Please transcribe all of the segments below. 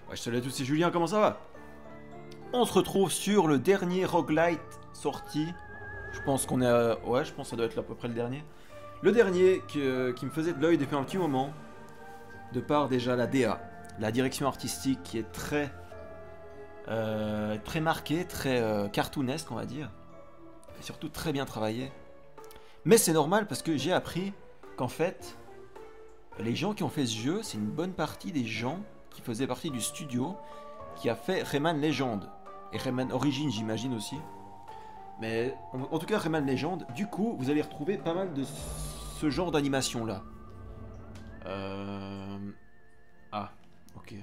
Ouais, salut à tous, c'est Julien, comment ça va? On se retrouve sur le dernier roguelite sorti. Je pense qu'on est à... Ouais, je pense que ça doit être à peu près le dernier. Le dernier qui me faisait de l'œil depuis un petit moment. De par déjà la DA. La direction artistique qui est très marquée, très cartoonesque on va dire. Et surtout très bien travaillée. Mais c'est normal parce que j'ai appris qu'en fait, les gens qui ont fait ce jeu, c'est une bonne partie des gens qui faisaient partie du studio qui a fait Rayman Legend. Et Rayman Origins j'imagine aussi. Mais en tout cas Rayman Legend, du coup vous allez retrouver pas mal de ce genre d'animation là. Ah, ok.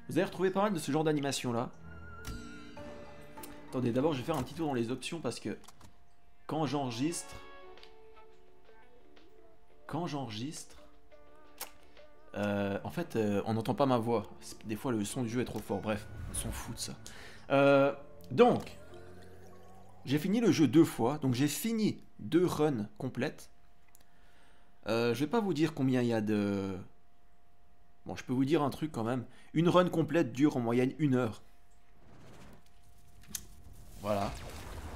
Vous allez retrouver pas mal de ce genre d'animation là. Attendez, d'abord je vais faire un petit tour dans les options parce que quand j'enregistre... en fait, on n'entend pas ma voix. Des fois, le son du jeu est trop fort. Bref, on s'en fout de ça. Donc, j'ai fini le jeu 2 fois. Donc, j'ai fini 2 runs complètes. Je vais pas vous dire combien il y a de... Bon, je peux vous dire un truc quand même. Une run complète dure en moyenne 1 heure. Voilà.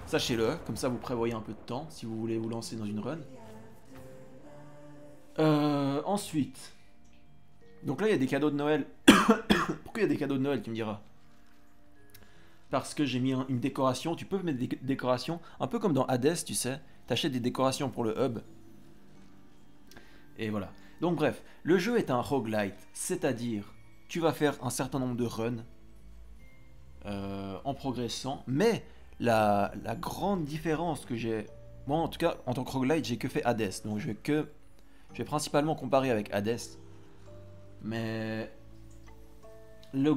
Sachez-le. Comme ça, vous prévoyez un peu de temps si vous voulez vous lancer dans une run. Ensuite... Donc là, il y a des cadeaux de Noël. Pourquoi il y a des cadeaux de Noël, tu me diras? Parce que j'ai mis une décoration. Tu peux mettre des décorations, un peu comme dans Hades, tu sais. T'achètes des décorations pour le hub. Et voilà. Donc bref, le jeu est un roguelite. C'est-à-dire, tu vas faire un certain nombre de runs en progressant. Mais la grande différence que j'ai... Moi, en tout cas, en tant que roguelite, j'ai que fait Hades. Donc je vais principalement comparer avec Hades. Mais la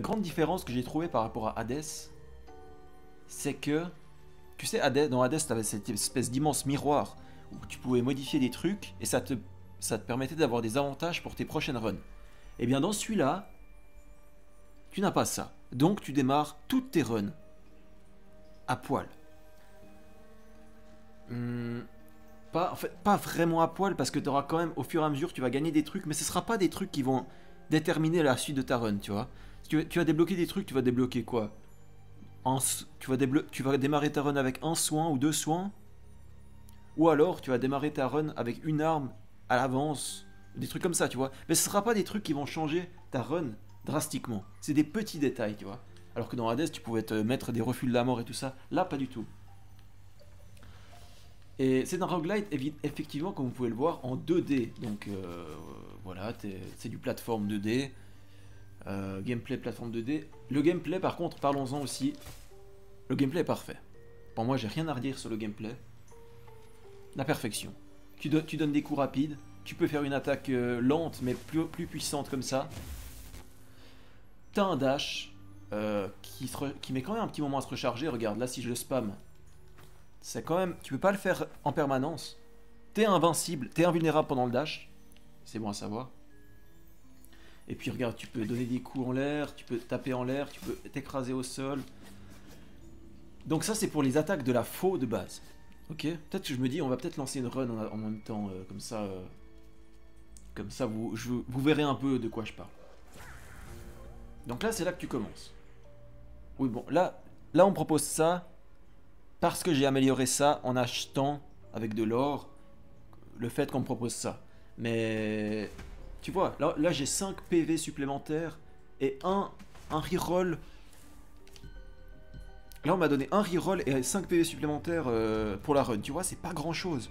grande différence que j'ai trouvée par rapport à Hades, c'est que, tu sais, dans Hades, tu avais cette espèce d'immense miroir où tu pouvais modifier des trucs et ça te permettait d'avoir des avantages pour tes prochaines runs. Et bien dans celui-là, tu n'as pas ça. Donc tu démarres toutes tes runs à poil. En fait, pas vraiment à poil parce que tu auras quand même, au fur et à mesure, tu vas gagner des trucs, mais ce sera pas des trucs qui vont déterminer la suite de ta run, tu vois. Si tu vas débloquer des trucs, tu vas débloquer quoi? Tu vas démarrer ta run avec un soin ou 2 soins, ou alors tu vas démarrer ta run avec une arme à l'avance, des trucs comme ça, tu vois. Mais ce sera pas des trucs qui vont changer ta run drastiquement. C'est des petits détails, tu vois. Alors que dans Hades, tu pouvais te mettre des refus de la mort et tout ça. Là, pas du tout. Et c'est un roguelite, effectivement, comme vous pouvez le voir, en 2D. Donc voilà, c'est du plateforme 2D. Gameplay plateforme 2D. Le gameplay, par contre, parlons-en aussi. Le gameplay est parfait. Pour moi, j'ai rien à redire sur le gameplay. La perfection. Tu donnes des coups rapides. Tu peux faire une attaque lente, mais plus puissante comme ça. T'as un dash qui met quand même un petit moment à se recharger. Regarde, là, si je le spam... C'est quand même... Tu peux pas le faire en permanence. T'es invincible, t'es invulnérable pendant le dash. C'est bon à savoir. Et puis regarde, tu peux donner des coups en l'air, tu peux taper en l'air, tu peux t'écraser au sol. Donc ça c'est pour les attaques de la faux de base. Ok. Peut-être que je me dis, on va peut-être lancer une run en même temps, comme ça... Comme ça vous verrez un peu de quoi je parle. Donc là c'est là que tu commences. Oui bon, là on me propose ça... Parce que j'ai amélioré ça en achetant avec de l'or le fait qu'on me propose ça. Mais tu vois, là j'ai 5 PV supplémentaires et un reroll. Là on m'a donné un reroll et 5 PV supplémentaires pour la run. Tu vois, c'est pas grand chose.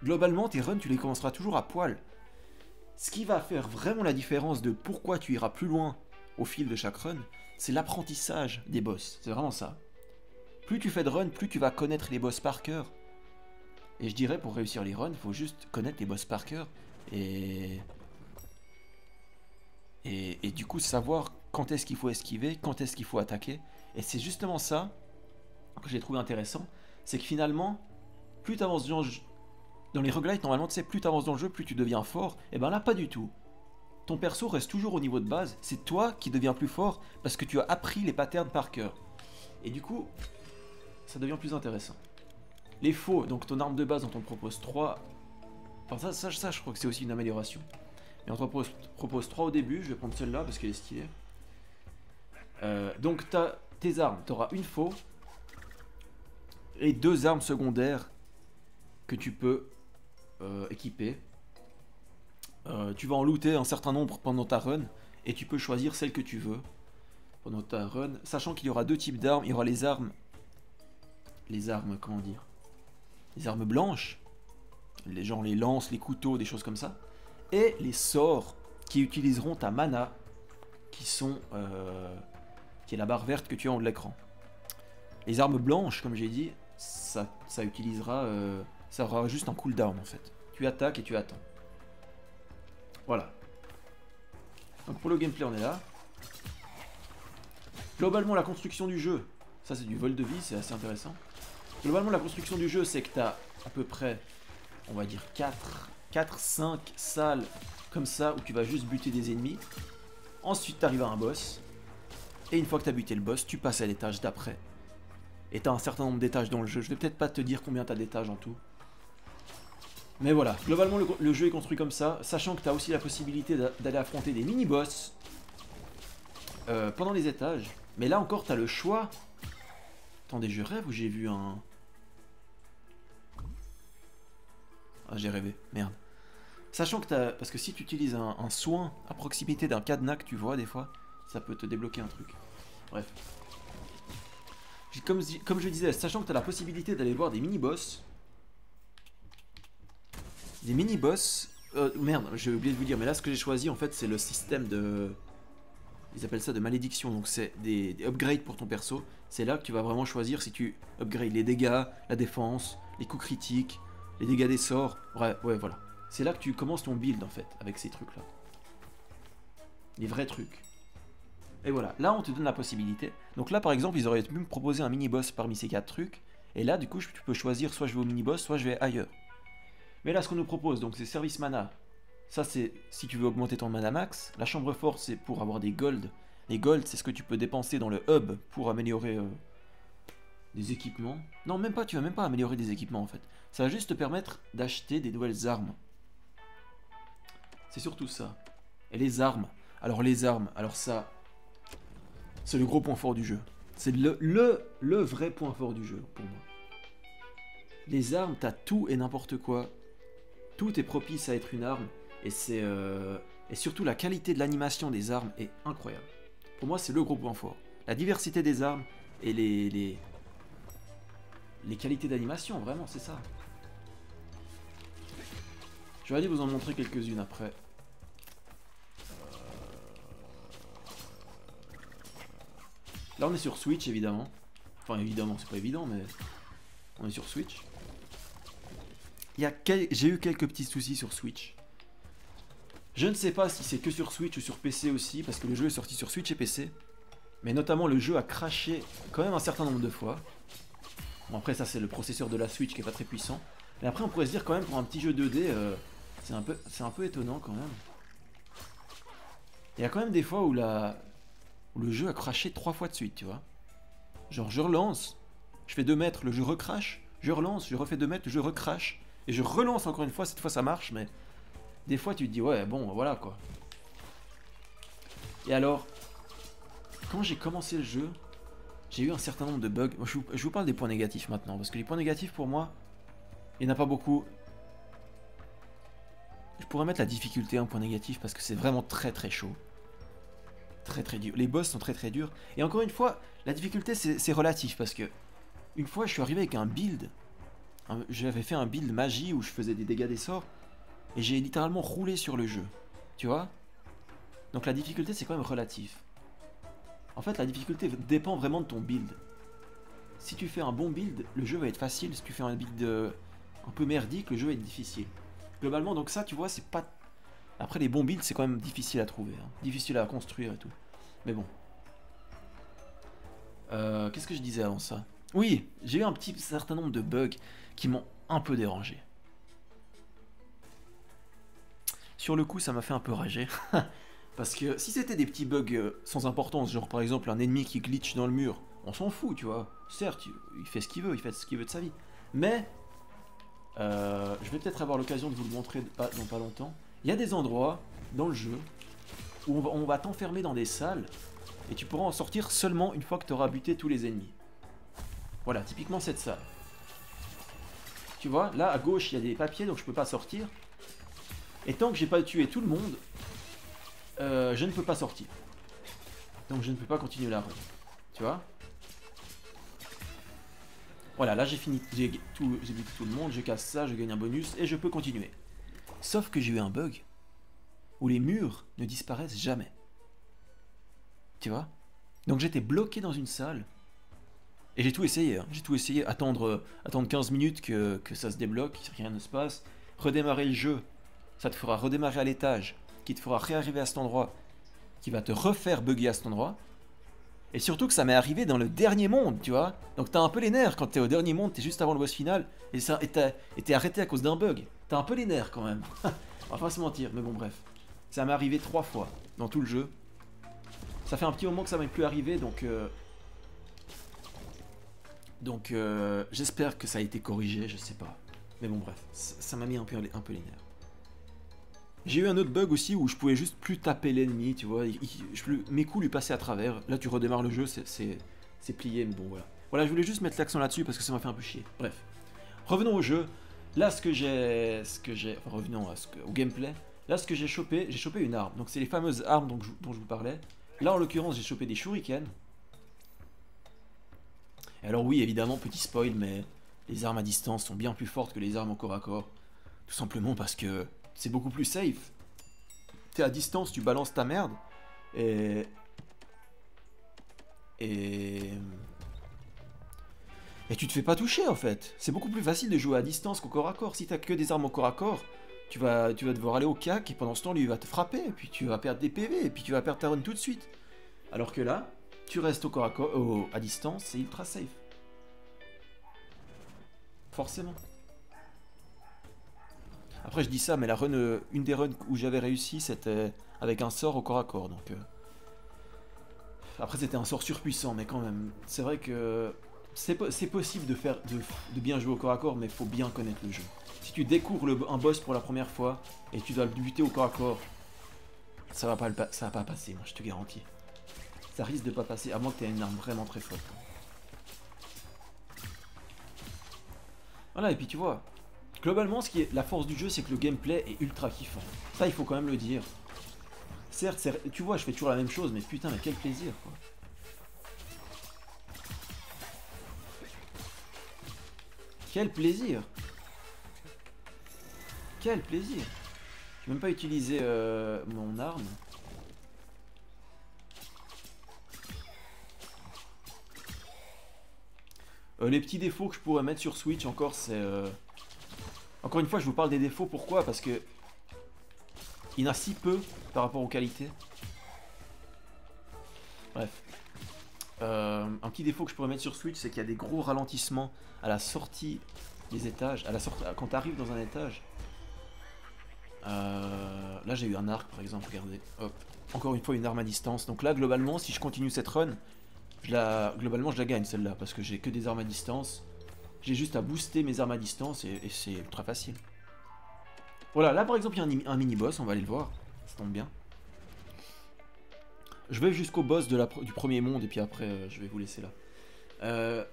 Globalement, tes runs, tu les commenceras toujours à poil. Ce qui va faire vraiment la différence de pourquoi tu iras plus loin au fil de chaque run, c'est l'apprentissage des boss. C'est vraiment ça. Plus tu fais de runs, plus tu vas connaître les boss par cœur. Et je dirais, pour réussir les runs, il faut juste connaître les boss par cœur. Et du coup, savoir quand est-ce qu'il faut esquiver, quand est-ce qu'il faut attaquer. Et c'est justement ça que j'ai trouvé intéressant. C'est que finalement, plus tu avances dans les roguelites, normalement, tu sais, plus tu avances dans le jeu, plus tu deviens fort. Et ben là, pas du tout. Ton perso reste toujours au niveau de base. C'est toi qui deviens plus fort parce que tu as appris les patterns par cœur. Et du coup... ça devient plus intéressant. Les faux, donc ton arme de base dont on te propose 3. Enfin ça je crois que c'est aussi une amélioration. Et on te propose 3 au début, je vais prendre celle-là parce qu'elle est stylée. Donc t'as tes armes, t'auras une faux et 2 armes secondaires que tu peux équiper. Tu vas en looter un certain nombre pendant ta run et tu peux choisir celle que tu veux pendant ta run, sachant qu'il y aura 2 types d'armes. Il y aura les armes, comment dire, les armes blanches, genre les lances, les couteaux, des choses comme ça, et les sorts qui utiliseront ta mana, qui est la barre verte que tu as en haut de l'écran. Les armes blanches, comme j'ai dit, ça utilisera, ça aura juste un cooldown en fait. Tu attaques et tu attends. Voilà. Donc pour le gameplay, on est là. Globalement, la construction du jeu, ça c'est du vol de vie, c'est assez intéressant. Globalement, la construction du jeu, c'est que tu as à peu près, on va dire 4-5 salles comme ça où tu vas juste buter des ennemis. Ensuite, tu arrives à un boss. Et une fois que tu as buté le boss, tu passes à l'étage d'après. Et tu as un certain nombre d'étages dans le jeu. Je vais peut-être pas te dire combien tu as d'étages en tout. Mais voilà, globalement le jeu est construit comme ça, sachant que tu as aussi la possibilité d'aller affronter des mini-boss pendant les étages. Mais là encore, tu as le choix. Attendez, je rêve ou j'ai vu un... Ah, j'ai rêvé, merde. Sachant que t'as... Parce que si tu utilises un soin à proximité d'un cadenas que tu vois des fois, ça peut te débloquer un truc. Bref. Comme je disais, sachant que tu as la possibilité d'aller voir des mini-boss. Des mini-boss... merde, j'ai oublié de vous dire, mais là ce que j'ai choisi en fait c'est le système de... Ils appellent ça de malédiction, donc c'est des upgrades pour ton perso. C'est là que tu vas vraiment choisir si tu upgrades les dégâts, la défense, les coups critiques, les dégâts des sorts. Ouais, voilà. C'est là que tu commences ton build en fait, avec ces trucs là. Les vrais trucs. Et voilà, là on te donne la possibilité. Donc là par exemple, ils auraient pu me proposer un mini-boss parmi ces 4 trucs. Et là du coup, tu peux choisir soit je vais au mini-boss, soit je vais ailleurs. Mais là ce qu'on nous propose, donc c'est service mana. Ça c'est si tu veux augmenter ton mana max. La chambre forte c'est pour avoir des gold. Les gold c'est ce que tu peux dépenser dans le hub pour améliorer des équipements. Non même pas, tu vas même pas améliorer des équipements en fait. Ça va juste te permettre d'acheter des nouvelles armes. C'est surtout ça. Et les armes. Alors les armes, alors ça, c'est le gros point fort du jeu. C'est le vrai point fort du jeu pour moi. Les armes, t'as tout et n'importe quoi. Tout est propice à être une arme. Et c'est et surtout la qualité de l'animation des armes est incroyable. Pour moi, c'est le gros point fort. La diversité des armes et les qualités d'animation, vraiment, c'est ça. J'aurais dû vous en montrer quelques-unes après. Là, on est sur Switch, évidemment. Enfin, évidemment, c'est pas évident, mais on est sur Switch. J'ai eu quelques petits soucis sur Switch. Je ne sais pas si c'est que sur Switch ou sur PC aussi, parce que le jeu est sorti sur Switch et PC. Mais notamment, le jeu a craché quand même un certain nombre de fois. Bon, après, ça, c'est le processeur de la Switch qui est pas très puissant. Mais après, on pourrait se dire quand même, pour un petit jeu 2D, c'est un peu étonnant quand même. Il y a quand même des fois où le jeu a craché 3 fois de suite, tu vois. Genre, je relance, je fais 2 mètres, le jeu recrache, je relance, je refais 2 mètres, le jeu recrache, et je relance encore une fois, cette fois ça marche, mais des fois tu te dis, ouais, bon, voilà quoi. Et alors, quand j'ai commencé le jeu, j'ai eu un certain nombre de bugs. Moi, je vous parle des points négatifs maintenant, parce que les points négatifs pour moi, il n'y en a pas beaucoup. Je pourrais mettre la difficulté en point négatif, parce que c'est vraiment très très chaud. Très dur. Les boss sont très durs. Et encore une fois, la difficulté c'est relatif parce que une fois je suis arrivé avec un build. J'avais fait un build magie où je faisais des dégâts des sorts et j'ai littéralement roulé sur le jeu. Tu vois? Donc la difficulté c'est quand même relatif. En fait la difficulté dépend vraiment de ton build. Si tu fais un bon build, le jeu va être facile. Si tu fais un build un peu merdique, le jeu va être difficile. Globalement donc ça tu vois c'est pas... Après les bons builds c'est quand même difficile à trouver, hein. Difficile à construire et tout. Mais bon. Qu'est-ce que je disais avant ça? Oui, j'ai eu un petit certain nombre de bugs qui m'ont un peu dérangé. Sur le coup ça m'a fait un peu rager. Parce que si c'était des petits bugs sans importance, genre par exemple un ennemi qui glitch dans le mur, on s'en fout tu vois. Certes, il fait ce qu'il veut, il fait ce qu'il veut de sa vie. Mais, je vais peut-être avoir l'occasion de vous le montrer dans pas longtemps. Il y a des endroits dans le jeu où on va t'enfermer dans des salles et tu pourras en sortir seulement une fois que tu auras buté tous les ennemis. Voilà, typiquement cette salle. Tu vois, là à gauche il y a des papiers donc je peux pas sortir. Et tant que j'ai pas tué tout le monde, je ne peux pas sortir. Donc je ne peux pas continuer la run. Tu vois? Voilà, là j'ai fini, j'ai buté tout le monde, je casse ça, je gagne un bonus et je peux continuer. Sauf que j'ai eu un bug où les murs ne disparaissent jamais. Tu vois? Donc j'étais bloqué dans une salle et j'ai tout essayé. Hein. J'ai tout essayé, attendre 15 minutes que ça se débloque, que rien ne se passe, redémarrer le jeu, ça te fera redémarrer à l'étage, qui te fera réarriver à cet endroit, qui va te refaire bugger à cet endroit. Et surtout que ça m'est arrivé dans le dernier monde, tu vois. Donc t'as un peu les nerfs quand t'es au dernier monde, t'es juste avant le boss final, et t'es arrêté à cause d'un bug. T'as un peu les nerfs quand même. On va pas se mentir, mais bon bref. Ça m'est arrivé 3 fois dans tout le jeu. Ça fait un petit moment que ça m'est plus arrivé, donc j'espère que ça a été corrigé, je sais pas. Mais bon bref, ça m'a mis un peu les nerfs. J'ai eu un autre bug aussi où je pouvais juste plus taper l'ennemi, tu vois. Mes coups lui passaient à travers. Là, tu redémarres le jeu, c'est plié, mais bon, voilà. Voilà, je voulais juste mettre l'accent là-dessus parce que ça m'a fait un peu chier. Bref. Revenons au jeu. Là, enfin, revenons au gameplay. Là, ce que j'ai chopé une arme. Donc, c'est les fameuses armes dont je vous parlais. Là, en l'occurrence, j'ai chopé des shurikens. Et alors, oui, évidemment, petit spoil, mais les armes à distance sont bien plus fortes que les armes au corps à corps. Tout simplement parce que c'est beaucoup plus safe. T'es à distance, tu balances ta merde. Et tu te fais pas toucher en fait. C'est beaucoup plus facile de jouer à distance qu'au corps à corps. Si t'as que des armes au corps à corps, tu vas devoir aller au cac et pendant ce temps lui il va te frapper. Et puis tu vas perdre des PV et puis tu vas perdre ta run tout de suite. Alors que là, tu restes au corps à corps, à distance, c'est ultra safe. Forcément. Après je dis ça, mais la run, une des runs où j'avais réussi, c'était avec un sort au corps à corps. Donc après c'était un sort surpuissant, mais quand même, c'est vrai que c'est possible de bien jouer au corps à corps, mais il faut bien connaître le jeu. Si tu découvres un boss pour la première fois et tu dois le buter au corps à corps, ça va pas passer, moi je te garantis. Ça risque de pas passer, à moins que tu aies une arme vraiment très forte. Voilà, et puis tu vois, globalement, ce qui est la force du jeu, c'est que le gameplay est ultra kiffant. Ça, il faut quand même le dire. Certes, tu vois, je fais toujours la même chose, mais putain, mais quel plaisir, quoi. Quel plaisir. Quel plaisir. Je vais même pas utiliser mon arme. Les petits défauts que je pourrais mettre sur Switch encore, c'est... Encore une fois, je vous parle des défauts, pourquoi? Parce que il y en a si peu par rapport aux qualités. Bref. Un petit défaut que je pourrais mettre sur Switch, c'est qu'il y a des gros ralentissements à la sortie des étages. Quand tu arrives dans un étage. Là, j'ai eu un arc, par exemple, regardez. Hop. Encore une fois, une arme à distance. Donc là, globalement, si je continue cette run, globalement, je la gagne, celle-là. Parce que j'ai que des armes à distance. J'ai juste à booster mes armes à distance et c'est ultra facile. Voilà, là par exemple il y a un mini-boss, on va aller le voir. Ça tombe bien. Je vais jusqu'au boss du premier monde et puis après je vais vous laisser là.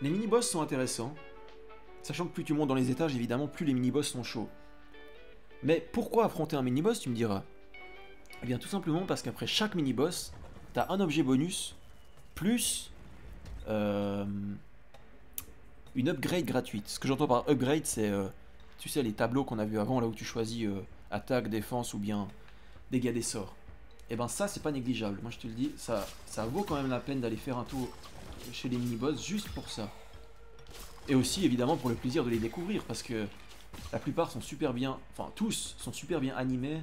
Les mini-boss sont intéressants. Sachant que plus tu montes dans les étages, évidemment, plus les mini-boss sont chauds. Mais pourquoi affronter un mini-boss, tu me diras? Eh bien tout simplement parce qu'après chaque mini-boss, t'as un objet bonus, plus... une upgrade gratuite. Ce que j'entends par upgrade, c'est, tu sais, les tableaux qu'on a vu avant, là où tu choisis attaque, défense ou bien dégâts des sorts. Et ben ça, c'est pas négligeable. Moi, je te le dis, ça vaut quand même la peine d'aller faire un tour chez les mini-boss juste pour ça. Et aussi, évidemment, pour le plaisir de les découvrir, parce que la plupart sont super bien, enfin tous sont super bien animés.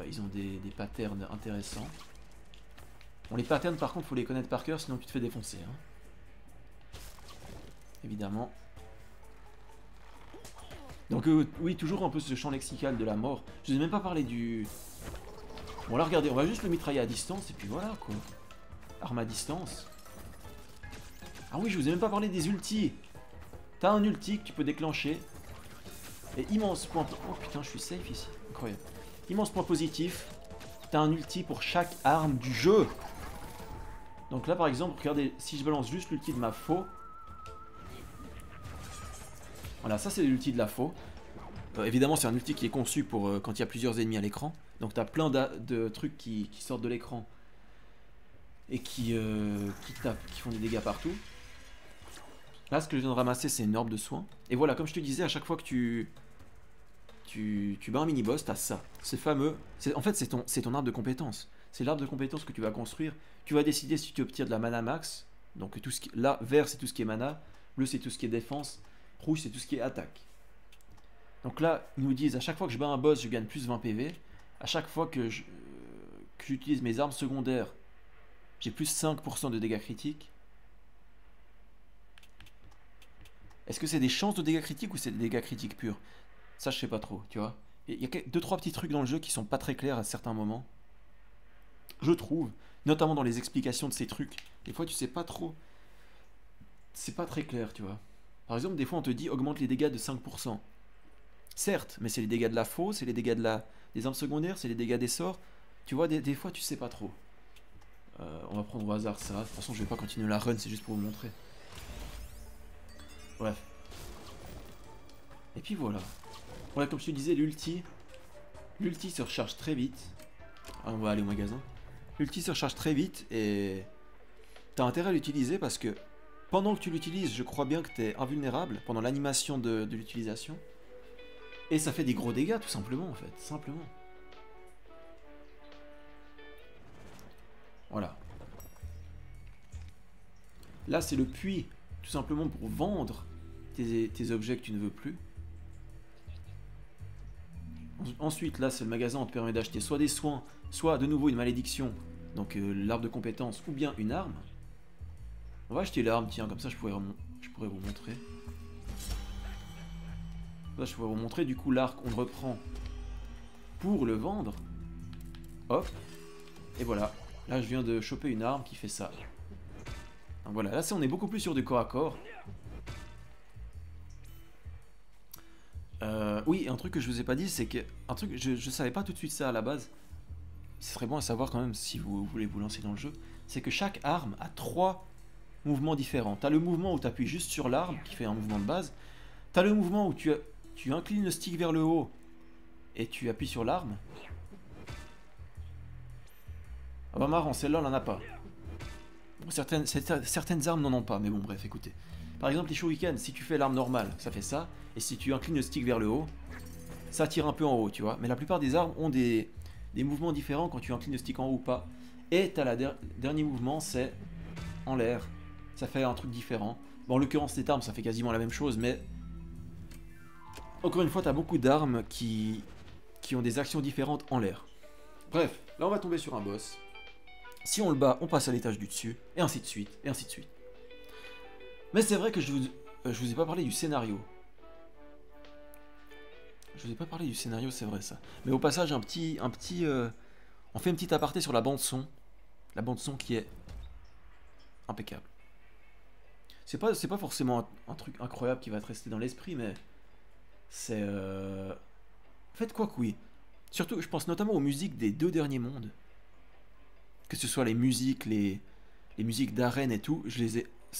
Ils ont des patterns intéressants. Bon, les patterns, par contre, faut les connaître par cœur, sinon tu te fais défoncer. Hein. Évidemment. Donc oui, toujours un peu ce champ lexical de la mort. Je vous ai même pas parlé du... Bon là regardez, on va juste le mitrailler à distance et puis voilà quoi. Arme à distance. Ah oui, je vous ai même pas parlé des ultis. T'as un ulti que tu peux déclencher. Et immense point... Oh putain, je suis safe ici. Incroyable. Immense point positif. T'as un ulti pour chaque arme du jeu. Donc là par exemple, regardez, si je balance juste l'ulti de ma faux. Voilà, ça c'est l'ulti de la faux. Évidemment c'est un ulti qui est conçu pour quand il y a plusieurs ennemis à l'écran. Donc t'as plein de trucs qui sortent de l'écran. Et qui tapent, qui font des dégâts partout. Là ce que je viens de ramasser c'est une orbe de soin. Et voilà, comme je te disais, à chaque fois que tu bats un mini-boss, t'as ça. C'est fameux. En fait c'est ton arbre de compétences. C'est l'arbre de compétences que tu vas construire. Tu vas décider si tu obtiens de la mana max. Donc tout ce qui, là, vert c'est tout ce qui est mana. Bleu c'est tout ce qui est défense. Rouge c'est tout ce qui est attaque. Donc là, ils nous disent à chaque fois que je bats un boss, je gagne plus 20 PV. À chaque fois que j'utilise mes armes secondaires, j'ai plus 5% de dégâts critiques. Est-ce que c'est des chances de dégâts critiques ou c'est des dégâts critiques purs? Ça, je sais pas trop, tu vois. Il y a 2-3 petits trucs dans le jeu qui sont pas très clairs à certains moments. Je trouve, notamment dans les explications de ces trucs. Des fois, tu sais pas trop. C'est pas très clair, tu vois. Par exemple, des fois, on te dit augmente les dégâts de 5%. Certes, mais c'est les dégâts de la faux, c'est les dégâts des armes secondaires, c'est les dégâts des sorts. Tu vois, des fois, tu sais pas trop. On va prendre au hasard ça. De toute façon, je vais pas continuer la run, c'est juste pour vous montrer. Bref. Et puis voilà. Voilà, comme je te disais, l'ulti se recharge très vite. Ah, on va aller au magasin. L'ulti se recharge très vite et t'as intérêt à l'utiliser parce que pendant que tu l'utilises, je crois bien que t'es invulnérable pendant l'animation de l'utilisation. Et ça fait des gros dégâts tout simplement en fait, simplement. Voilà. Là c'est le puits, tout simplement pour vendre tes objets que tu ne veux plus. Ensuite là c'est le magasin, on te permet d'acheter soit des soins, soit de nouveau une malédiction, donc l'arbre de compétence, ou bien une arme. On va acheter l'arme, tiens, comme ça je pourrais vous montrer. Là je pourrais vous montrer, du coup l'arc on le reprend pour le vendre. Hop, et voilà. Là je viens de choper une arme qui fait ça. Donc voilà, là on est beaucoup plus sur du corps à corps. Oui, un truc que je vous ai pas dit, c'est que un truc, je savais pas tout de suite ça à la base. Ce serait bon à savoir quand même si vous voulez vous lancer dans le jeu. C'est que chaque arme a 3 mouvements différents. T'as le mouvement où tu appuies juste sur l'arme, qui fait un mouvement de base. T'as le mouvement où tu inclines le stick vers le haut et tu appuies sur l'arme. Ah bah marrant, celle-là on en a pas. Bon, certaines armes n'en ont pas, mais bon bref, écoutez. Par exemple les shurikens, si tu fais l'arme normale, ça fait ça. Et si tu inclines le stick vers le haut, ça tire un peu en haut, tu vois. Mais la plupart des armes ont des mouvements différents quand tu inclines le stick en haut ou pas. Et t'as dernier mouvement, c'est en l'air. Ça fait un truc différent. Bon, en l'occurrence, cette arme, ça fait quasiment la même chose, mais... Encore une fois, t'as beaucoup d'armes qui ont des actions différentes en l'air. Bref, là on va tomber sur un boss. Si on le bat, on passe à l'étage du dessus, et ainsi de suite, et ainsi de suite. Mais c'est vrai que je vous ai pas parlé du scénario. Je vous ai pas parlé du scénario, c'est vrai ça. Mais au passage, on fait une petite aparté sur la bande son. La bande son qui est impeccable. C'est pas forcément un truc incroyable qui va te rester dans l'esprit, mais c'est... Faites quoi que oui. Surtout, je pense notamment aux musiques des 2 derniers mondes. Que ce soit les musiques d'arène et tout,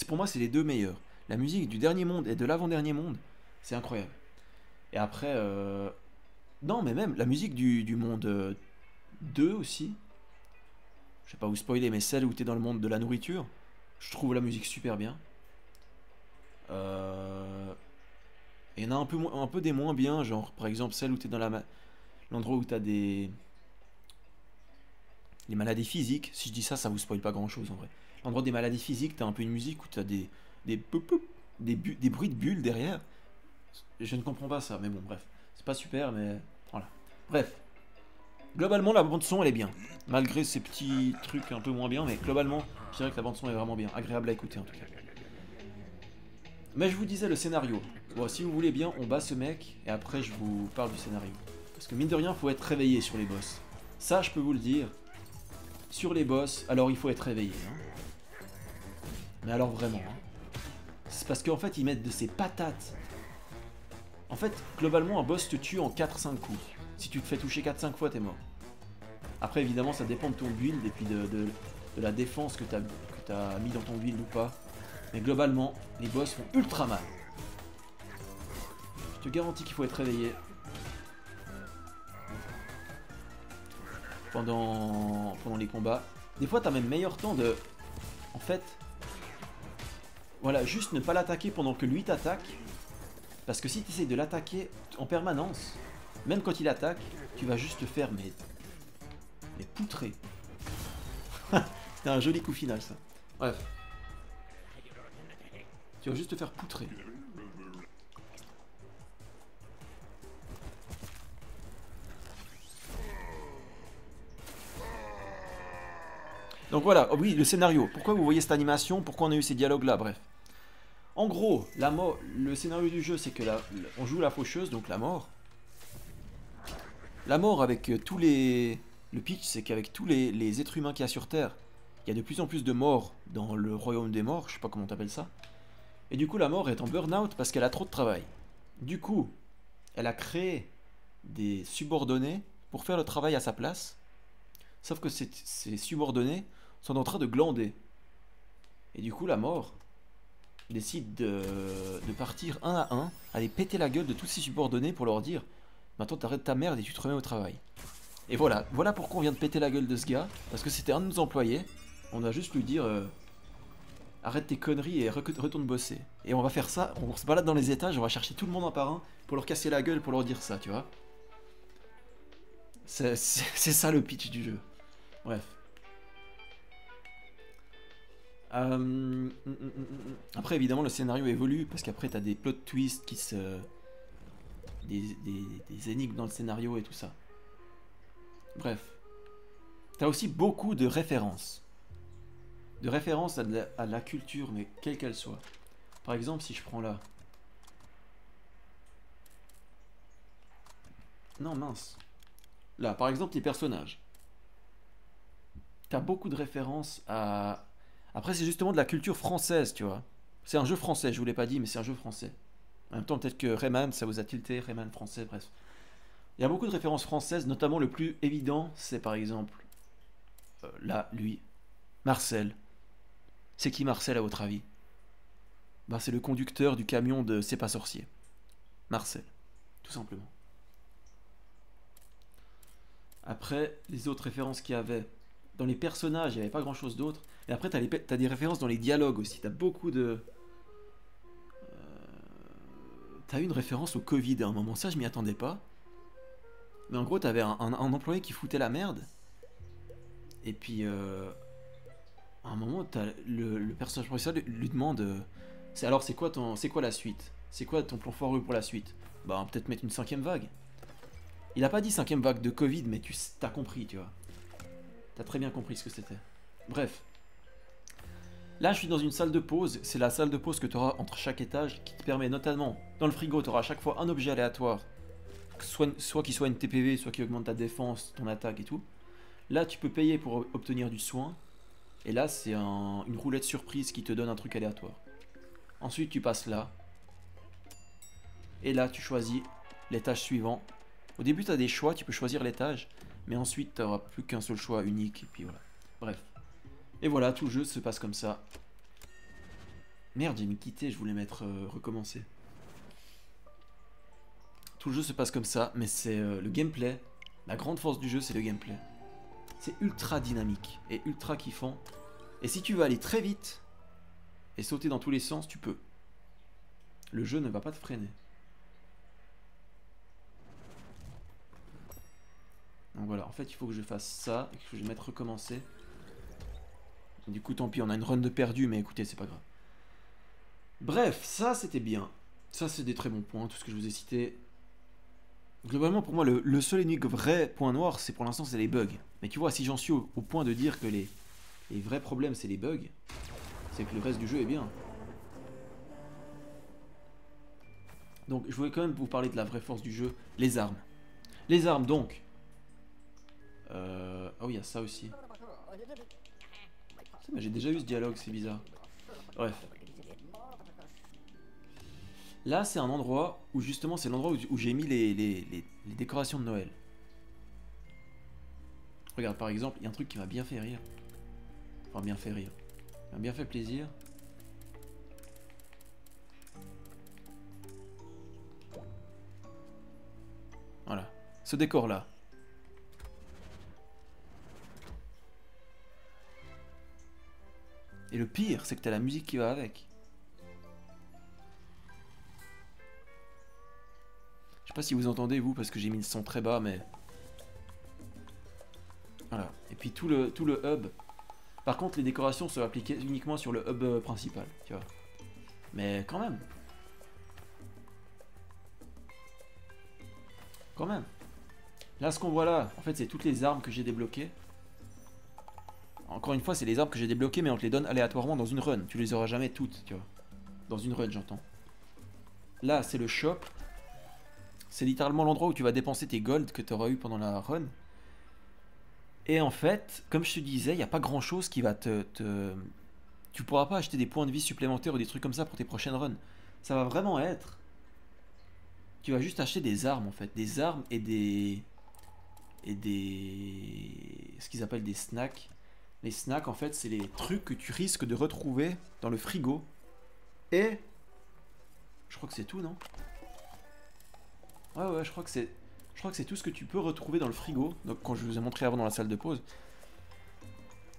pour moi, c'est les 2 meilleurs. La musique du dernier monde et de l'avant-dernier monde, c'est incroyable. Et après, non, mais même la musique du monde 2 aussi. Je vais pas vous spoiler, mais celle où t'es dans le monde de la nourriture, je trouve la musique super bien. Et il y en a un peu des moins bien, genre par exemple celle où t'es dans l'endroit où t'as les maladies physiques. Si je dis ça, ça vous spoil pas grand chose en vrai. L'endroit des maladies physiques, t'as un peu une musique où t'as des bruits de bulles derrière. Je ne comprends pas ça, mais bon, bref. C'est pas super, mais voilà. Bref. Globalement, la bande-son, elle est bien. Malgré ces petits trucs un peu moins bien, mais globalement, je dirais que la bande-son est vraiment bien. Agréable à écouter, en tout cas. Mais je vous disais, le scénario. Bon, si vous voulez bien, on bat ce mec, et après, je vous parle du scénario. Parce que mine de rien, il faut être réveillé sur les boss. Ça, je peux vous le dire. Sur les boss, alors il faut être réveillé. Hein. Mais alors vraiment. Hein. C'est parce qu'en fait, ils mettent de ces patates. En fait, globalement, un boss te tue en 4-5 coups. Si tu te fais toucher 4-5 fois, t'es mort. Après, évidemment, ça dépend de ton build et puis de la défense que t'as mis dans ton build ou pas. Mais globalement, les boss font ultra mal. Je te garantis qu'il faut être réveillé. Pendant les combats. Des fois, t'as même meilleur temps de... En fait... Voilà, juste ne pas l'attaquer pendant que lui t'attaque. Parce que si tu essayes de l'attaquer en permanence, même quand il attaque, tu vas juste te faire mais poutrer. C'était un joli coup final ça. Bref. Tu vas juste te faire poutrer. Donc voilà, oh oui, le scénario. Pourquoi vous voyez cette animation? Pourquoi on a eu ces dialogues là? Bref. En gros, le scénario du jeu, c'est que on joue la faucheuse, donc la mort. La mort avec tous les... Le pitch, c'est qu'avec tous les êtres humains qu'il y a sur Terre, il y a de plus en plus de morts dans le royaume des morts, je sais pas comment t'appelles ça. Et du coup, la mort est en burn-out parce qu'elle a trop de travail. Du coup, elle a créé des subordonnés pour faire le travail à sa place. Sauf que ces subordonnés sont en train de glander. Et du coup, la mort décide de partir un à un, aller péter la gueule de tous ses subordonnés pour leur dire maintenant t'arrêtes ta merde et tu te remets au travail. Et voilà pourquoi on vient de péter la gueule de ce gars, parce que c'était un de nos employés, on a juste lui dire arrête tes conneries et retourne bosser. Et on va faire ça, on se balade dans les étages, on va chercher tout le monde un par un pour leur casser la gueule, pour leur dire ça, tu vois. C'est ça le pitch du jeu. Bref. Après évidemment le scénario évolue parce qu'après t'as des plot twists qui se... des énigmes dans le scénario et tout ça. Bref. T'as aussi beaucoup de références. De références à de la culture, mais quelle qu'elle soit. Par exemple si je prends là... Non mince. Là par exemple les personnages. T'as beaucoup de références à... Après, c'est justement de la culture française, tu vois. C'est un jeu français, je vous l'ai pas dit, mais c'est un jeu français. En même temps, peut-être que Rayman, ça vous a tilté, Rayman français, bref. Il y a beaucoup de références françaises, notamment le plus évident, c'est par exemple... là, lui, Marcel. C'est qui Marcel, à votre avis? Bah, c'est le conducteur du camion de C'est pas sorcier. Marcel, tout simplement. Après, les autres références qu'il y avait... Dans les personnages, il n'y avait pas grand chose d'autre. Et après, t'as des références dans les dialogues aussi. T'as beaucoup de... T'as eu une référence au Covid à un moment. Ça, je m'y attendais pas. Mais en gros, t'avais un employé qui foutait la merde. Et puis, à un moment, le personnage principal lui demande alors, c'est quoi la suite? C'est quoi ton plan foireux pour la suite? Bah, peut-être mettre une 5ème vague. Il a pas dit 5ème vague de Covid, mais t'as compris, tu vois. T'as très bien compris ce que c'était. Bref. Là, je suis dans une salle de pause. C'est la salle de pause que tu auras entre chaque étage qui te permet notamment, dans le frigo, tu auras à chaque fois un objet aléatoire. Soit qui soit une TPV, soit qui augmente ta défense, ton attaque et tout. Là, tu peux payer pour obtenir du soin. Et là, c'est une roulette surprise qui te donne un truc aléatoire. Ensuite, tu passes là. Et là, tu choisis l'étage suivant. Au début, tu as des choix, tu peux choisir l'étage. Mais ensuite, tu n'auras plus qu'un seul choix unique. Et puis voilà. Bref. Et voilà, tout le jeu se passe comme ça. Merde, j'ai mis quitter, je voulais mettre recommencer. Tout le jeu se passe comme ça, mais c'est le gameplay. La grande force du jeu, c'est le gameplay. C'est ultra dynamique et ultra kiffant. Et si tu veux aller très vite et sauter dans tous les sens, tu peux. Le jeu ne va pas te freiner. Donc voilà, en fait, il faut que je fasse ça et que je mette recommencer. Du coup, tant pis, on a une run de perdu, mais écoutez, c'est pas grave. Bref, ça, c'était bien. Ça, c'est des très bons points, tout ce que je vous ai cité. Globalement, pour moi, le seul et unique vrai point noir, c'est pour l'instant, c'est les bugs. Mais tu vois, si j'en suis au point de dire que les vrais problèmes, c'est les bugs, c'est que le reste du jeu est bien. Donc, je voulais quand même vous parler de la vraie force du jeu, les armes. Les armes, donc. Oh, il y a ça aussi. J'ai déjà eu ce dialogue, c'est bizarre. Bref. Là, c'est un endroit où justement, c'est l'endroit où j'ai mis les décorations de Noël. Regarde, par exemple, il y a un truc qui m'a bien fait rire. Enfin, bien fait rire. M'a bien fait plaisir. Voilà. Ce décor-là. Et le pire, c'est que t'as la musique qui va avec. Je sais pas si vous entendez, vous, parce que j'ai mis le son très bas, mais... Voilà. Et puis tout le hub. Par contre, les décorations sont appliquées uniquement sur le hub principal, tu vois. Mais quand même. Quand même. Là, ce qu'on voit là, en fait, c'est toutes les armes que j'ai débloquées. Encore une fois, c'est les armes que j'ai débloquées, mais on te les donne aléatoirement dans une run. Tu les auras jamais toutes, tu vois. Dans une run, j'entends. Là, c'est le shop. C'est littéralement l'endroit où tu vas dépenser tes golds que tu auras eu pendant la run. Et en fait, comme je te disais, il n'y a pas grand chose qui va Tu pourras pas acheter des points de vie supplémentaires ou des trucs comme ça pour tes prochaines runs. Ça va vraiment être... Tu vas juste acheter des armes en fait. Des armes et des... Ce qu'ils appellent des snacks. Les snacks en fait c'est les trucs que tu risques de retrouver dans le frigo. Et... Je crois que c'est tout, non? Ouais, je crois que c'est... Je crois que c'est tout ce que tu peux retrouver dans le frigo. Donc quand je vous ai montré avant dans la salle de pause.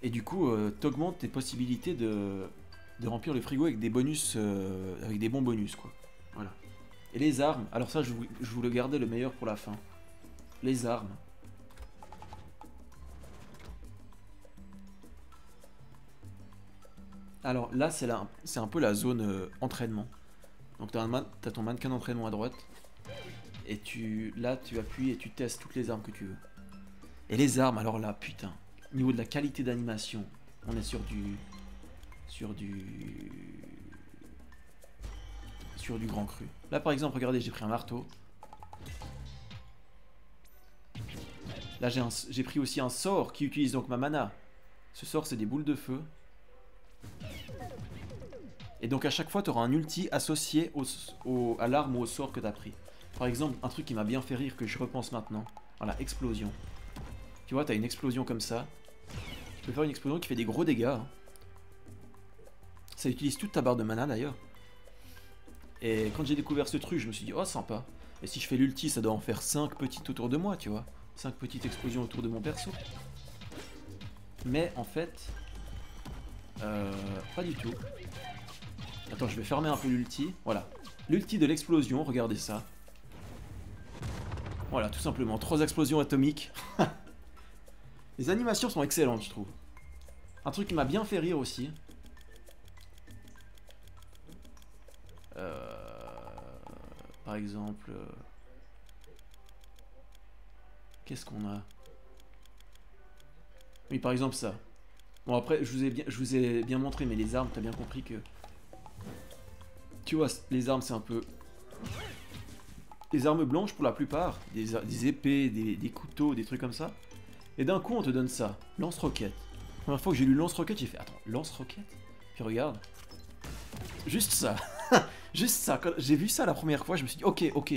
Et du coup, t'augmentes tes possibilités de remplir le frigo avec des bonus, avec des bons bonus, quoi. Voilà. Et les armes, alors ça, je voulais garder le meilleur pour la fin. Les armes. Alors là, c'est un peu la zone entraînement. Donc t'as ton mannequin d'entraînement à droite. Et là, tu appuies et tu testes toutes les armes que tu veux. Et les armes, alors là, putain. Au niveau de la qualité d'animation, on est sur du grand cru. Là, par exemple, regardez, j'ai pris un marteau. Là, j'ai pris aussi un sort qui utilise donc ma mana. Ce sort, c'est des boules de feu. Et donc, à chaque fois, tu auras un ulti associé à l'arme ou au sort que tu as pris. Par exemple, un truc qui m'a bien fait rire, que je repense maintenant. Voilà, explosion. Tu vois, tu as une explosion comme ça. Tu peux faire une explosion qui fait des gros dégâts. Hein. Ça utilise toute ta barre de mana, d'ailleurs. Et quand j'ai découvert ce truc, je me suis dit, oh, sympa. Et si je fais l'ulti, ça doit en faire 5 petites autour de moi, tu vois. 5 petites explosions autour de mon perso. Mais en fait, pas du tout. Attends, je vais fermer un peu l'ulti. Voilà. L'ulti de l'explosion, regardez ça. Voilà, tout simplement. 3 explosions atomiques. Les animations sont excellentes, je trouve. Un truc qui m'a bien fait rire aussi. Par exemple... Qu'est-ce qu'on a? Oui, par exemple ça. Bon, après, je vous ai bien montré, mais les armes, t'as bien compris que... Tu vois, les armes, c'est un peu... Les armes blanches, pour la plupart, des épées, des couteaux, des trucs comme ça. Et d'un coup, on te donne ça. Lance-roquette. La première fois que j'ai lu lance-roquette, j'ai fait... Attends, lance-roquette? Puis regarde. Juste ça. Juste ça. Quand j'ai vu ça la première fois, je me suis dit, ok.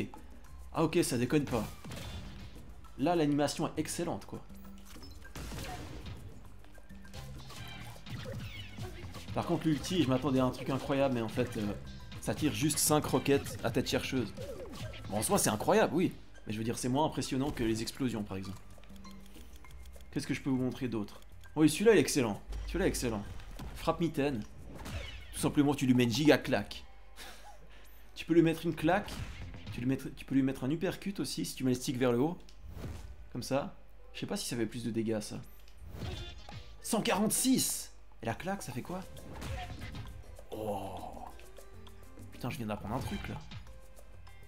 Ah ok, ça déconne pas. Là, l'animation est excellente, quoi. Par contre, l'ulti, je m'attendais à un truc incroyable, mais en fait, ça tire juste 5 roquettes à tête chercheuse. Bon, en soi, c'est incroyable, oui. Mais je veux dire, c'est moins impressionnant que les explosions, par exemple. Qu'est-ce que je peux vous montrer d'autre? Oui, celui-là, il est excellent. Celui-là est excellent. Frappe-mitaine. Tout simplement, tu lui mets une giga claque. Tu peux lui mettre une claque. Tu peux lui mettre un uppercut aussi, si tu mets le stick vers le haut. Comme ça. Je sais pas si ça fait plus de dégâts, ça. 146! Et la claque, ça fait quoi? Oh! Putain, je viens d'apprendre un truc, là.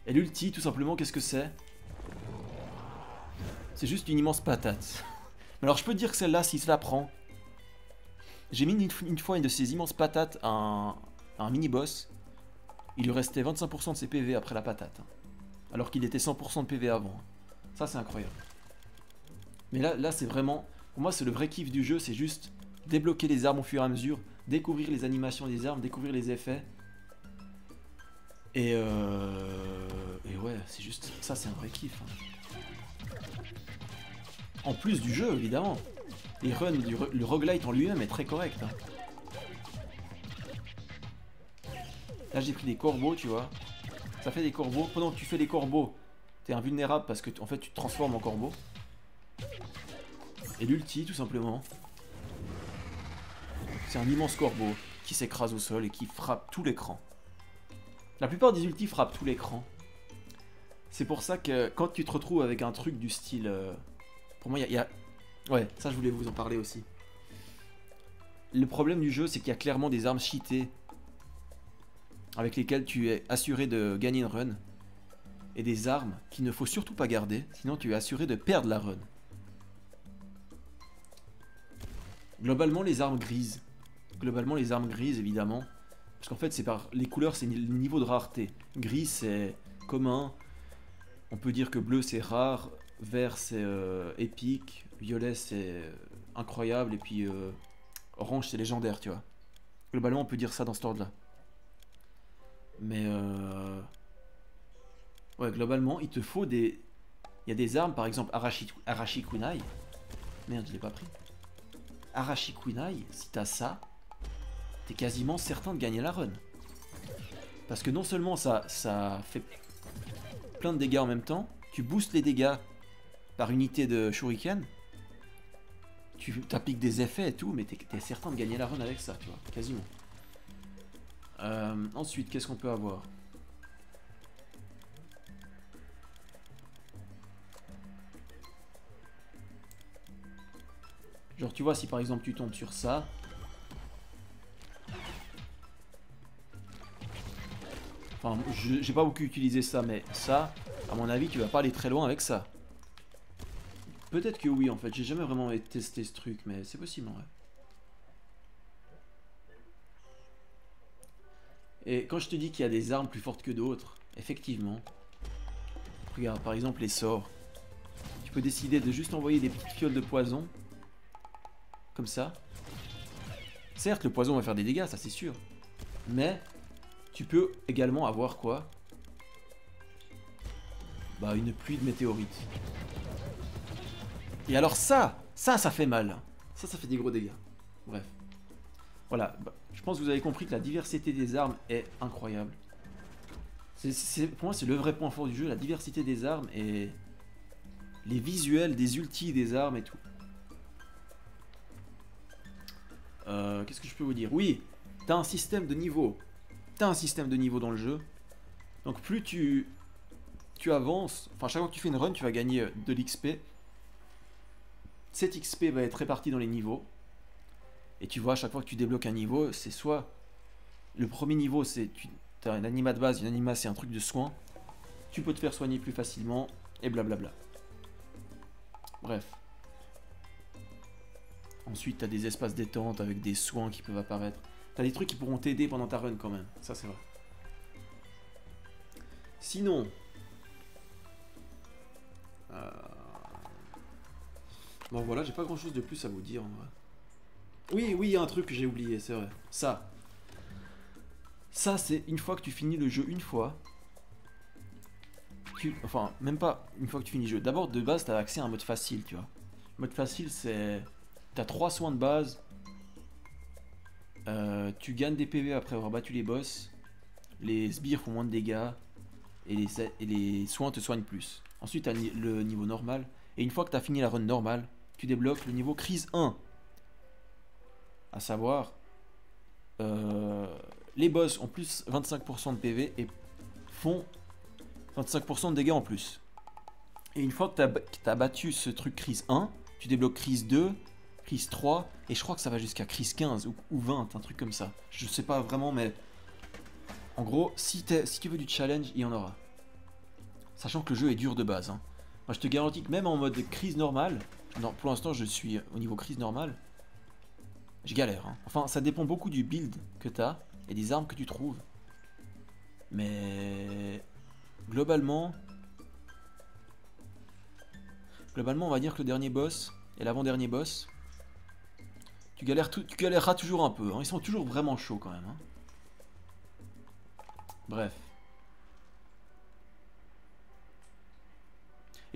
Et l'ulti, tout simplement, qu'est-ce que c'est? C'est juste une immense patate. Alors, je peux te dire que celle-là, s'il se la prend... J'ai mis une fois une de ces immenses patates à un mini-boss. Il lui restait 25% de ses PV après la patate. Alors qu'il était 100% de PV avant. Ça, c'est incroyable. Mais là c'est vraiment... Pour moi, c'est le vrai kiff du jeu, c'est juste débloquer les armes au fur et à mesure, découvrir les animations des armes, découvrir les effets. Et ouais, c'est juste... Ça, c'est un vrai kiff. Hein. En plus du jeu, évidemment. Les runs, le roguelite en lui-même est très correct. Hein. Là, j'ai pris des corbeaux, tu vois. Ça fait des corbeaux. Pendant que tu fais des corbeaux, t'es invulnérable parce que en fait, tu te transformes en corbeau. Et l'ulti, tout simplement. C'est un immense corbeau qui s'écrase au sol et qui frappe tout l'écran. La plupart des ultis frappent tout l'écran. C'est pour ça que quand tu te retrouves avec un truc du style... pour moi, il y a... Ouais, ça je voulais vous en parler aussi. Le problème du jeu, c'est qu'il y a clairement des armes cheatées avec lesquelles tu es assuré de gagner une run. Et des armes qu'il ne faut surtout pas garder, sinon tu es assuré de perdre la run. Globalement, les armes grises. Évidemment. Parce qu'en fait, c'est par les couleurs, c'est le niveau de rareté. Gris, c'est commun. On peut dire que bleu, c'est rare. Vert, c'est épique. Violet, c'est incroyable. Et puis orange, c'est légendaire, tu vois. Globalement, on peut dire ça dans cet ordre-là. Mais ouais, globalement, il te faut des... Il y a des armes, par exemple, Arashi Kunai. Merde, je l'ai pas pris. Arashi Kunai, si t'as ça, t'es quasiment certain de gagner la run. Parce que non seulement ça fait plein de dégâts en même temps, tu boostes les dégâts par unité de shuriken, tu t'appliques des effets et tout, mais t'es certain de gagner la run avec ça, tu vois, quasiment. Ensuite, qu'est-ce qu'on peut avoir? Genre, tu vois, si par exemple tu tombes sur ça... Enfin, j'ai pas beaucoup utilisé ça, mais ça, à mon avis, tu vas pas aller très loin avec ça. Peut-être que oui, en fait. J'ai jamais vraiment testé ce truc, mais c'est possible, ouais. Et quand je te dis qu'il y a des armes plus fortes que d'autres, effectivement. Regarde, par exemple, les sorts. Tu peux décider de juste envoyer des petites fioles de poison. Comme ça. Certes, le poison va faire des dégâts, ça c'est sûr. Mais... tu peux également avoir quoi? Bah une pluie de météorites. Et alors ça fait mal. Ça fait des gros dégâts. Bref. Voilà, bah, je pense que vous avez compris que la diversité des armes est incroyable. Pour moi c'est le vrai point fort du jeu, la diversité des armes et les visuels des ultis des armes et tout. Qu'est-ce que je peux vous dire? Oui, t'as un système de niveau. T'as un système de niveau dans le jeu. Donc plus tu avances, enfin chaque fois que tu fais une run, tu vas gagner de l'XP. Cet XP va être réparti dans les niveaux. Et tu vois, à chaque fois que tu débloques un niveau, c'est soit... le premier niveau, c'est... tu as un anima de base, une anima c'est un truc de soin. Tu peux te faire soigner plus facilement, et blablabla. Bref. Ensuite, tu as des espaces détente avec des soins qui peuvent apparaître. T'as des trucs qui pourront t'aider pendant ta run quand même. Ça, c'est vrai. Sinon... bon, voilà, j'ai pas grand-chose de plus à vous dire, en vrai. Oui, il y a un truc que j'ai oublié, c'est vrai. Ça. Ça, c'est une fois que tu finis le jeu une fois... Enfin, même pas une fois que tu finis le jeu. D'abord, de base, t'as accès à un mode facile, tu vois. Le mode facile, c'est... t'as 3 soins de base... tu gagnes des PV après avoir battu les boss. Les sbires font moins de dégâts. Et les soins te soignent plus. Ensuite, tu as le niveau normal. Et une fois que tu as fini la run normale, tu débloques le niveau crise 1. À savoir, les boss ont plus 25% de PV et font 25% de dégâts en plus. Et une fois que tu as battu ce truc crise 1, tu débloques crise 2. Crise 3, et je crois que ça va jusqu'à crise 15 ou 20, un truc comme ça. Je sais pas vraiment, mais en gros, si tu veux du challenge, il y en aura. Sachant que le jeu est dur de base. Hein. Moi, je te garantis que même en mode crise normale, non, pour l'instant, je suis au niveau crise normale, je galère. Hein. Enfin, ça dépend beaucoup du build que tu as et des armes que tu trouves. Mais globalement, on va dire que le dernier boss et l'avant-dernier boss, tu galéreras toujours un peu. Hein. Ils sont toujours vraiment chauds quand même. Hein. Bref.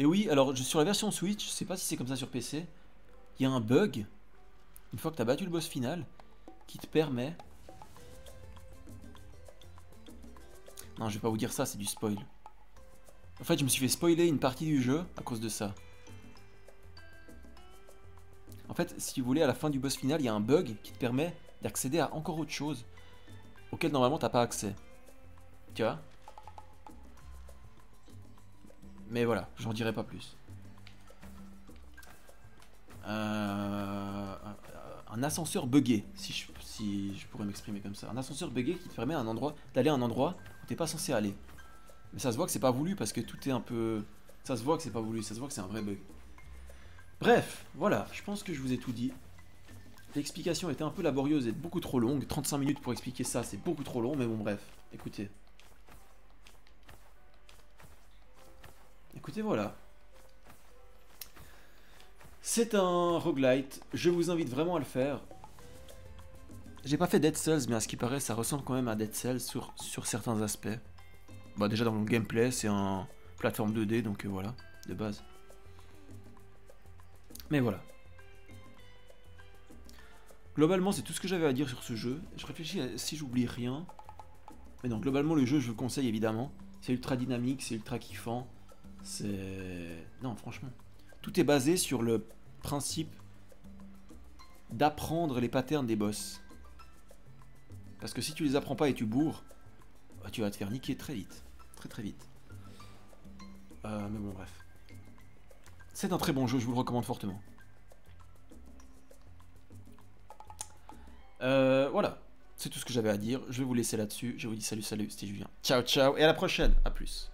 Et oui, alors sur la version Switch, je sais pas si c'est comme ça sur PC, il y a un bug, une fois que tu as battu le boss final, qui te permet... Non, je vais pas vous dire ça, c'est du spoil. En fait, je me suis fait spoiler une partie du jeu à cause de ça. En fait, si vous voulez, à la fin du boss final, il y a un bug qui te permet d'accéder à encore autre chose auquel normalement t'as pas accès. Tu vois? Mais voilà, j'en dirai pas plus. Un ascenseur buggé, si je pourrais m'exprimer comme ça. Un ascenseur buggé qui te permet d'aller à un endroit où t'es pas censé aller. Mais ça se voit que c'est pas voulu parce que tout est un peu... Ça se voit que c'est pas voulu, ça se voit que c'est un vrai bug. Bref, voilà, je pense que je vous ai tout dit. L'explication était un peu laborieuse et beaucoup trop longue. 35 minutes pour expliquer ça, c'est beaucoup trop long, mais bon bref, écoutez. Écoutez, voilà. C'est un roguelite, je vous invite vraiment à le faire. J'ai pas fait Dead Cells, mais à ce qui paraît, ça ressemble quand même à Dead Cells sur certains aspects. Bah déjà dans le gameplay, c'est un plateforme 2D, donc voilà, de base. Mais voilà. Globalement, c'est tout ce que j'avais à dire sur ce jeu. Je réfléchis à si j'oublie rien. Mais non, globalement, le jeu, je le conseille évidemment. C'est ultra dynamique, c'est ultra kiffant. C'est... Non, franchement. Tout est basé sur le principe d'apprendre les patterns des boss. Parce que si tu les apprends pas et tu bourres, tu vas te faire niquer très vite. Très très vite. Mais bon, bref. C'est un très bon jeu, je vous le recommande fortement. Voilà. C'est tout ce que j'avais à dire. Je vais vous laisser là-dessus. Je vous dis salut, salut, c'était Julien. Ciao, ciao, et à la prochaine. À plus.